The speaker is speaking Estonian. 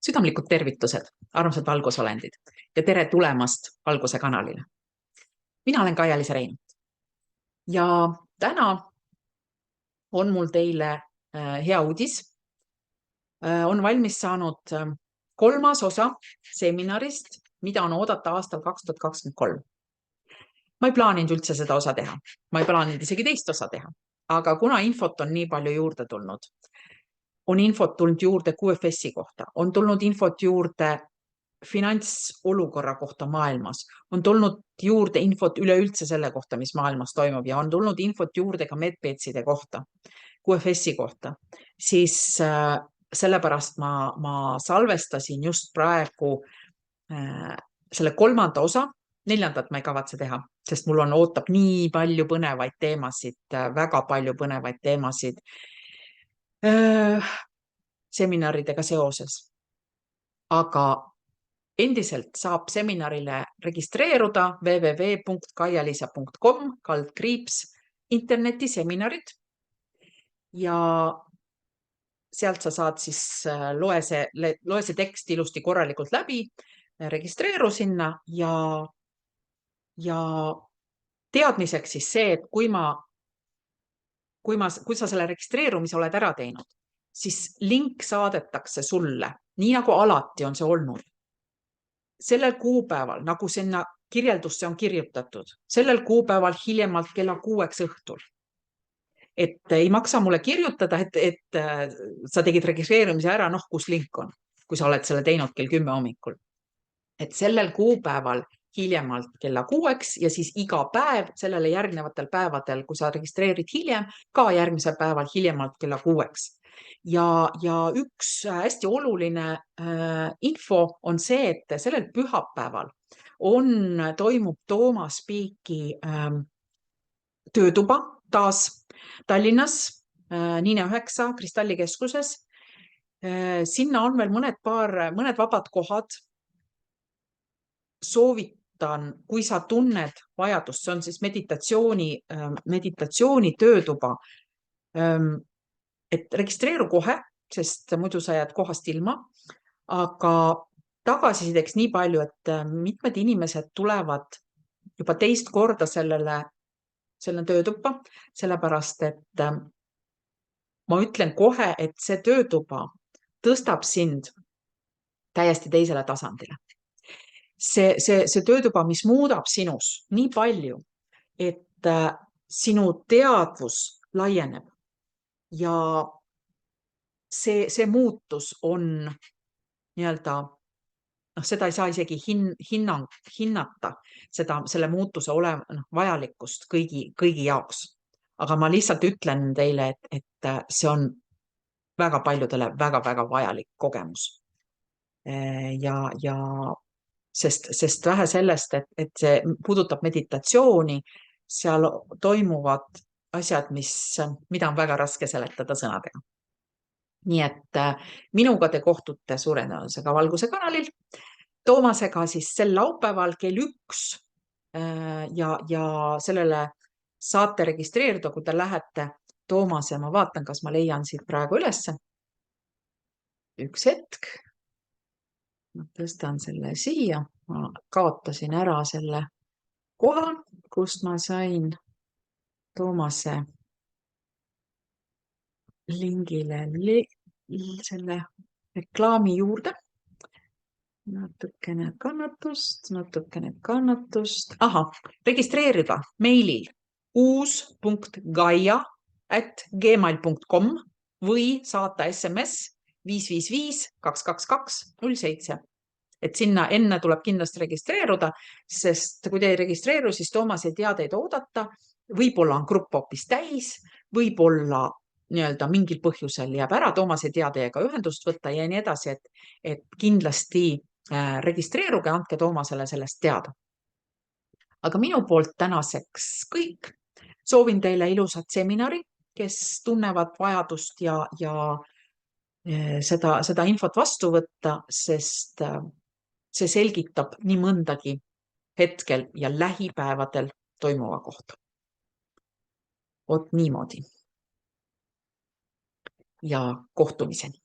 Südamlikud tervitused, armsad valgusolendid ja tere tulemast Valguse kanalile. Mina olen Kaia-Liisa Reinult ja täna on mul teile hea uudis. On valmis saanud kolmas osa seminarist, mida on oodata aastal 2023. Ma ei plaaninud üldse seda osa teha, ma ei plaaninud isegi teist osa teha, aga kuna infot on nii palju juurde tulnud, on infot tulnud juurde QFS-i kohta, on tulnud infot juurde finantsolukorra kohta maailmas, on tulnud juurde infot üleüldse selle kohta, mis maailmas toimub ja on tulnud infot juurde ka medbetside kohta, QFS-i kohta, siis sellepärast ma salvestasin just praegu selle kolmanda osa, neljandat ma ei kavatse teha, sest mul ootab nii palju põnevaid teemasid, väga palju põnevaid teemasid seminaridega seoses. Aga endiselt saab seminarile registreeruda www.kaialisa.com/internetiseminarid ja sealt sa saad siis loe see tekst ilusti korralikult läbi, registreeru sinna ja teadmiseks siis see, et kui sa selle registreerumise oled ära teinud, siis link saadetakse sulle, nii nagu alati on see olnud. Sellel kuupäeval, nagu sinna kirjeldusse on kirjutatud, sellel kuupäeval hiljemalt kella 6 õhtul. Et ei maksa mulle kirjutada, et sa tegid registreerimise ära, kus link on, kui sa oled selle teinud kell 10 hommikul. Et sellel kuupäeval hiljemalt kella 6 ja siis iga päev sellele järgnevatel päevadel, kui sa registreerid hiljem, ka järgmisel päeval hiljemalt kella 6. Ja üks hästi oluline info on see, et sellel pühapäeval toimub Toomas Piiki töötuba taas Tallinnas, Niine 9 Kristallikeskuses. Sinna on veel mõned vabad kohad. Soovitan, kui sa tunned vajadust, see on siis meditatsiooni töötuba, et registreeru kohe, sest muidu sa jääd kohast ilma, aga tagasisideks nii palju, et mitmed inimesed tulevad juba teist korda selle töötuba, sellepärast, et ma ütlen kohe, et see töötuba tõstab sind täiesti teisele tasandile. See töötuba, mis muudab sinus nii palju, et sinu teadvus laieneb ja see muutus on nii-öelda, seda ei saa isegi hinnata, selle muutuse vajalikkust kõigi jaoks. Aga ma lihtsalt ütlen teile, et see on väga paljudele väga-väga vajalik kogemus. Sest vähe sellest, et see puudutab meditatsiooni, seal toimuvad asjad, mida on väga raske seletada sõnadega. Nii et minuga te kohtute suure tõenäosusega Valguse kanalil, Toomasega siis sel laupäeval kell 1 ja sellele saate registreeruda, kui te lähete Toomase, ma vaatan, kas ma leian siit praegu ülesse. Üks hetk. Ma tõstan selle siia, ma kaotasin ära selle koha, kust ma sain Toomase lingile selle reklaami juurde. Natukene kannatust. Aha, registreerida meilil uus.gaia@gmail.com või saata SMS 555-222-07. Et sinna enne tuleb kindlasti registreeruda, sest kui te ei registreeru, siis Toomas ei tea teid oodata. Võib-olla on grupp hoopis täis, võib-olla mingil põhjusel jääb ära, Toomas ei tea teiega ühendust võtta ja nii edasi, et kindlasti registreeruge, andke Toomasele sellest teada. Aga minu poolt tänaseks kõik. Soovin teile ilusat seminari, kes tunnevad vajadust ja seda infot vastu võtta, sest see selgitab nii mõndagi hetkel ja lähipäevadel toimuva kohta. Vot niimoodi. Ja kohtumiseni.